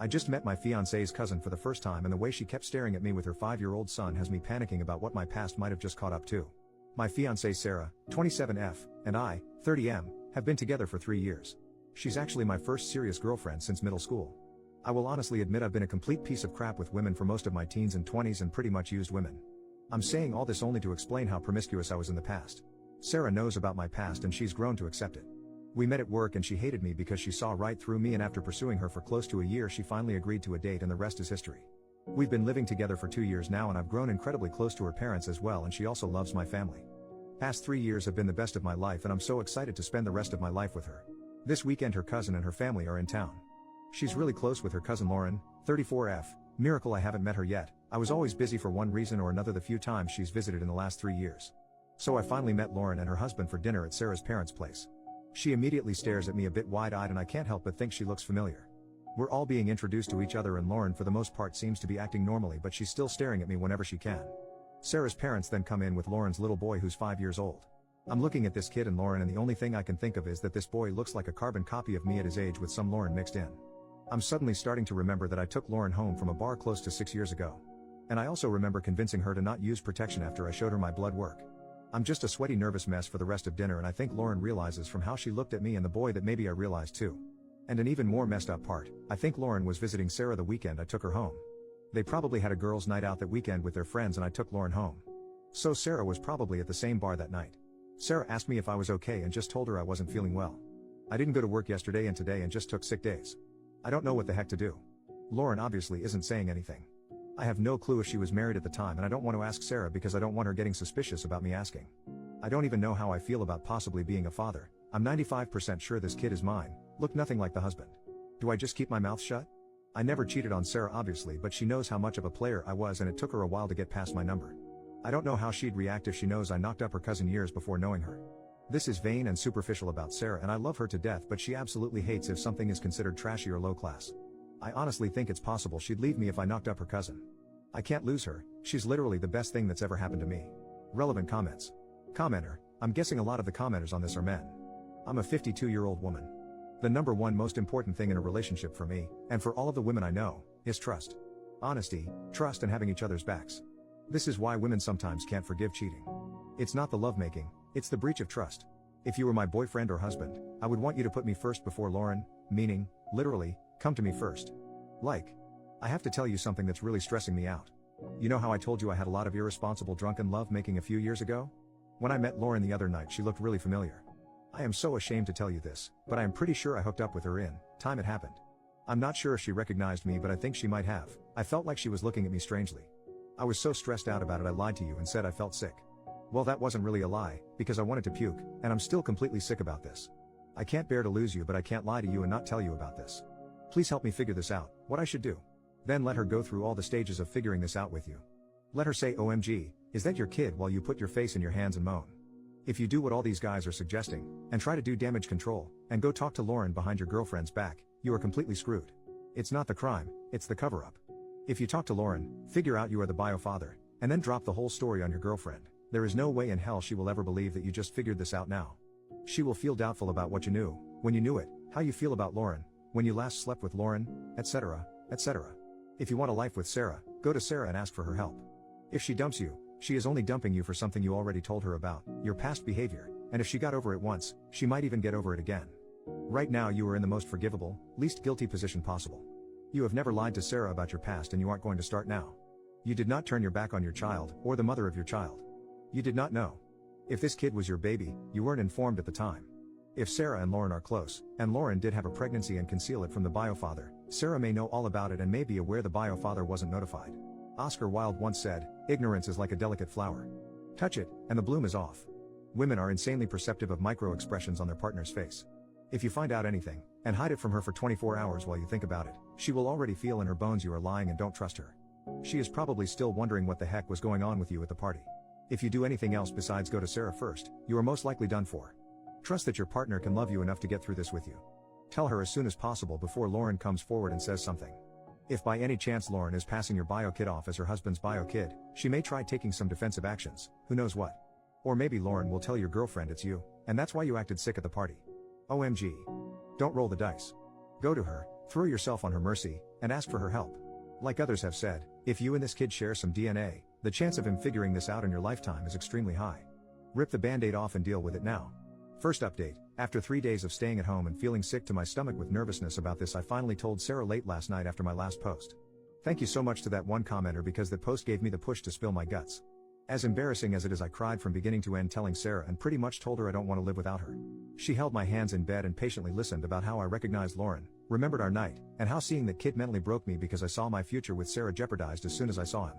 I just met my fiancée's cousin for the first time, and the way she kept staring at me with her 5-year-old son has me panicking about what my past might have just caught up to. My fiancée Sarah, 27F, and I, 30M, have been together for 3 years. She's actually my first serious girlfriend since middle school. I will honestly admit I've been a complete piece of crap with women for most of my teens and 20s and pretty much used women. I'm saying all this only to explain how promiscuous I was in the past. Sarah knows about my past and she's grown to accept it. We met at work and she hated me because she saw right through me, and after pursuing her for close to a year she finally agreed to a date and the rest is history. We've been living together for 2 years now and I've grown incredibly close to her parents as well, and she also loves my family. Past 3 years have been the best of my life and I'm so excited to spend the rest of my life with her. This weekend her cousin and her family are in town. She's really close with her cousin Lauren, 34F, miracle I haven't met her yet. I was always busy for one reason or another the few times she's visited in the last 3 years. So I finally met Lauren and her husband for dinner at Sarah's parents' place. She immediately stares at me a bit wide-eyed and I can't help but think she looks familiar. We're all being introduced to each other and Lauren for the most part seems to be acting normally, but she's still staring at me whenever she can. Sarah's parents then come in with Lauren's little boy who's 5 years old. I'm looking at this kid and Lauren and the only thing I can think of is that this boy looks like a carbon copy of me at his age with some Lauren mixed in. I'm suddenly starting to remember that I took Lauren home from a bar close to 6 years ago. And I also remember convincing her to not use protection after I showed her my blood work. I'm just a sweaty nervous mess for the rest of dinner, and I think Lauren realizes from how she looked at me and the boy that maybe I realized too. And an even more messed up part, I think Lauren was visiting Sarah the weekend I took her home. They probably had a girls' night out that weekend with their friends and I took Lauren home. So Sarah was probably at the same bar that night. Sarah asked me if I was okay and just told her I wasn't feeling well. I didn't go to work yesterday and today and just took sick days. I don't know what the heck to do. Lauren obviously isn't saying anything. I have no clue if she was married at the time and I don't want to ask Sarah because I don't want her getting suspicious about me asking. I don't even know how I feel about possibly being a father. I'm 95% sure this kid is mine, look nothing like the husband. Do I just keep my mouth shut? I never cheated on Sarah obviously, but she knows how much of a player I was and it took her a while to get past my number. I don't know how she'd react if she knows I knocked up her cousin years before knowing her. This is vain and superficial about Sarah and I love her to death, but she absolutely hates if something is considered trashy or low class. I honestly think it's possible she'd leave me if I knocked up her cousin. I can't lose her, she's literally the best thing that's ever happened to me. Relevant comments. Commenter, I'm guessing a lot of the commenters on this are men. I'm a 52-year-old woman. The number one most important thing in a relationship for me, and for all of the women I know, is trust. Honesty, trust, and having each other's backs. This is why women sometimes can't forgive cheating. It's not the lovemaking, it's the breach of trust. If you were my boyfriend or husband, I would want you to put me first before Lauren, meaning, literally, come to me first. Like, I have to tell you something that's really stressing me out. You know how I told you I had a lot of irresponsible drunken lovemaking a few years ago? When I met Lauren the other night she looked really familiar. I am so ashamed to tell you this, but I am pretty sure I hooked up with her in time it happened. I'm not sure if she recognized me, but I think she might have. I felt like she was looking at me strangely. I was so stressed out about it I lied to you and said I felt sick. Well, that wasn't really a lie, because I wanted to puke, and I'm still completely sick about this. I can't bear to lose you, but I can't lie to you and not tell you about this. Please help me figure this out, what I should do. Then let her go through all the stages of figuring this out with you. Let her say OMG, is that your kid, while you put your face in your hands and moan. If you do what all these guys are suggesting, and try to do damage control, and go talk to Lauren behind your girlfriend's back, you are completely screwed. It's not the crime, it's the cover-up. If you talk to Lauren, figure out you are the bio-father, and then drop the whole story on your girlfriend, there is no way in hell she will ever believe that you just figured this out now. She will feel doubtful about what you knew, when you knew it, how you feel about Lauren, when you last slept with Lauren, etc., etc. If you want a life with Sarah, go to Sarah and ask for her help. If she dumps you, she is only dumping you for something you already told her about, your past behavior, and if she got over it once, she might even get over it again. Right now you are in the most forgivable, least guilty position possible. You have never lied to Sarah about your past and you aren't going to start now. You did not turn your back on your child, or the mother of your child. You did not know. If this kid was your baby, you weren't informed at the time. If Sarah and Lauren are close, and Lauren did have a pregnancy and conceal it from the bio-father, Sarah may know all about it and may be aware the bio-father wasn't notified. Oscar Wilde once said, ignorance is like a delicate flower. Touch it, and the bloom is off. Women are insanely perceptive of micro-expressions on their partner's face. If you find out anything, and hide it from her for 24 hours while you think about it, she will already feel in her bones you are lying and don't trust her. She is probably still wondering what the heck was going on with you at the party. If you do anything else besides go to Sarah first, you are most likely done for. Trust that your partner can love you enough to get through this with you. Tell her as soon as possible before Lauren comes forward and says something. If by any chance Lauren is passing your bio kid off as her husband's bio kid, she may try taking some defensive actions, who knows what. Or maybe Lauren will tell your girlfriend it's you, and that's why you acted sick at the party. OMG. Don't roll the dice. Go to her, throw yourself on her mercy, and ask for her help. Like others have said, if you and this kid share some DNA, the chance of him figuring this out in your lifetime is extremely high. Rip the band-aid off and deal with it now. First update, after 3 days of staying at home and feeling sick to my stomach with nervousness about this, I finally told Sarah late last night after my last post. Thank you so much to that one commenter because that post gave me the push to spill my guts. As embarrassing as it is, I cried from beginning to end telling Sarah and pretty much told her I don't want to live without her. She held my hands in bed and patiently listened about how I recognized Lauren, remembered our night, and how seeing that kid mentally broke me because I saw my future with Sarah jeopardized as soon as I saw him.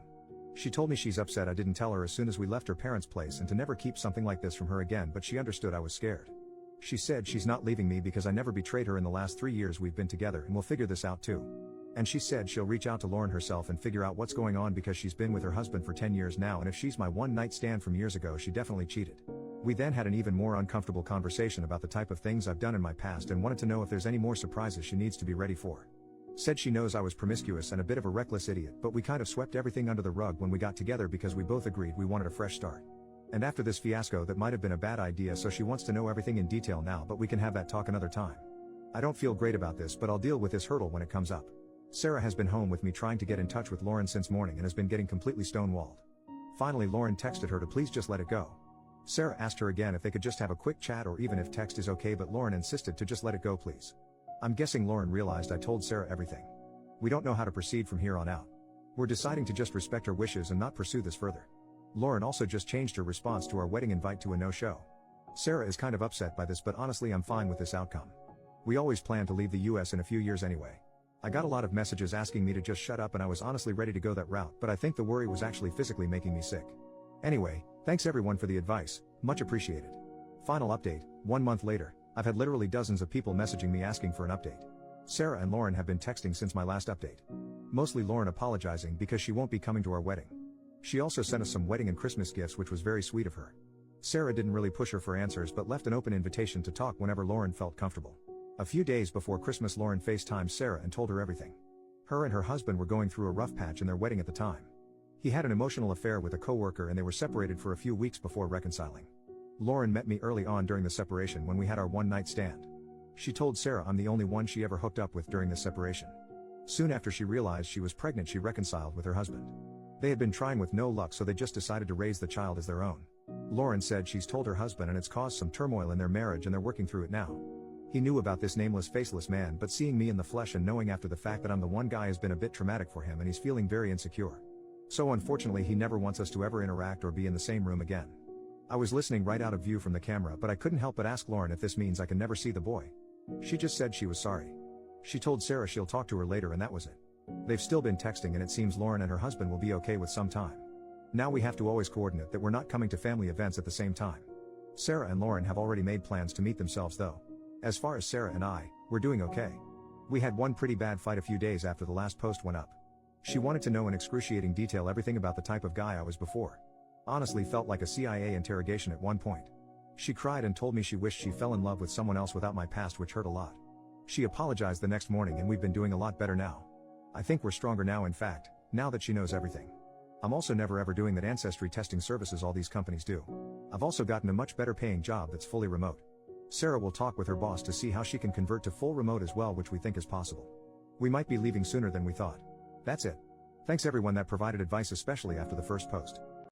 She told me she's upset I didn't tell her as soon as we left her parents' place and to never keep something like this from her again, but she understood I was scared. She said she's not leaving me because I never betrayed her in the last 3 years we've been together and we'll figure this out too. And she said she'll reach out to Lauren herself and figure out what's going on because she's been with her husband for 10 years now, and if she's my one-night stand from years ago, she definitely cheated. We then had an even more uncomfortable conversation about the type of things I've done in my past and wanted to know if there's any more surprises she needs to be ready for. Said she knows I was promiscuous and a bit of a reckless idiot, but we kind of swept everything under the rug when we got together because we both agreed we wanted a fresh start. And after this fiasco that might have been a bad idea, so she wants to know everything in detail now, but we can have that talk another time. I don't feel great about this, but I'll deal with this hurdle when it comes up. Sarah has been home with me trying to get in touch with Lauren since morning and has been getting completely stonewalled. Finally, Lauren texted her to please just let it go. Sarah asked her again if they could just have a quick chat or even if text is okay, but Lauren insisted to just let it go please. I'm guessing Lauren realized I told Sarah everything. We don't know how to proceed from here on out. We're deciding to just respect her wishes and not pursue this further. Lauren also just changed her response to our wedding invite to a no-show. Sarah is kind of upset by this, but honestly I'm fine with this outcome. We always plan to leave the US in a few years anyway. I got a lot of messages asking me to just shut up and I was honestly ready to go that route, but I think the worry was actually physically making me sick. Anyway, thanks everyone for the advice, much appreciated. Final update, 1 month later, I've had literally dozens of people messaging me asking for an update. Sarah and Lauren have been texting since my last update. Mostly Lauren apologizing because she won't be coming to our wedding. She also sent us some wedding and Christmas gifts, which was very sweet of her. Sarah didn't really push her for answers but left an open invitation to talk whenever Lauren felt comfortable. A few days before Christmas, Lauren FaceTimed Sarah and told her everything. Her and her husband were going through a rough patch in their wedding at the time. He had an emotional affair with a coworker and they were separated for a few weeks before reconciling. Lauren met me early on during the separation when we had our one-night stand. She told Sarah I'm the only one she ever hooked up with during this separation. Soon after she realized she was pregnant, she reconciled with her husband. They had been trying with no luck, so they just decided to raise the child as their own. Lauren said she's told her husband and it's caused some turmoil in their marriage and they're working through it now. He knew about this nameless, faceless man, but seeing me in the flesh and knowing after the fact that I'm the one guy has been a bit traumatic for him and he's feeling very insecure. So unfortunately he never wants us to ever interact or be in the same room again. I was listening right out of view from the camera, but I couldn't help but ask Lauren if this means I can never see the boy. She just said she was sorry. She told Sarah she'll talk to her later and that was it. They've still been texting and it seems Lauren and her husband will be okay with some time. Now we have to always coordinate that we're not coming to family events at the same time. Sarah and Lauren have already made plans to meet themselves though. As far as Sarah and I, we're doing okay. We had one pretty bad fight a few days after the last post went up. She wanted to know in excruciating detail everything about the type of guy I was before. Honestly felt like a CIA interrogation at one point. She cried and told me she wished she fell in love with someone else without my past, which hurt a lot. She apologized the next morning and we've been doing a lot better now. I think we're stronger now, in fact, now that she knows everything. I'm also never ever doing that ancestry testing services all these companies do. I've also gotten a much better paying job that's fully remote. Sarah will talk with her boss to see how she can convert to full remote as well, which we think is possible. We might be leaving sooner than we thought. That's it. Thanks everyone that provided advice, especially after the first post.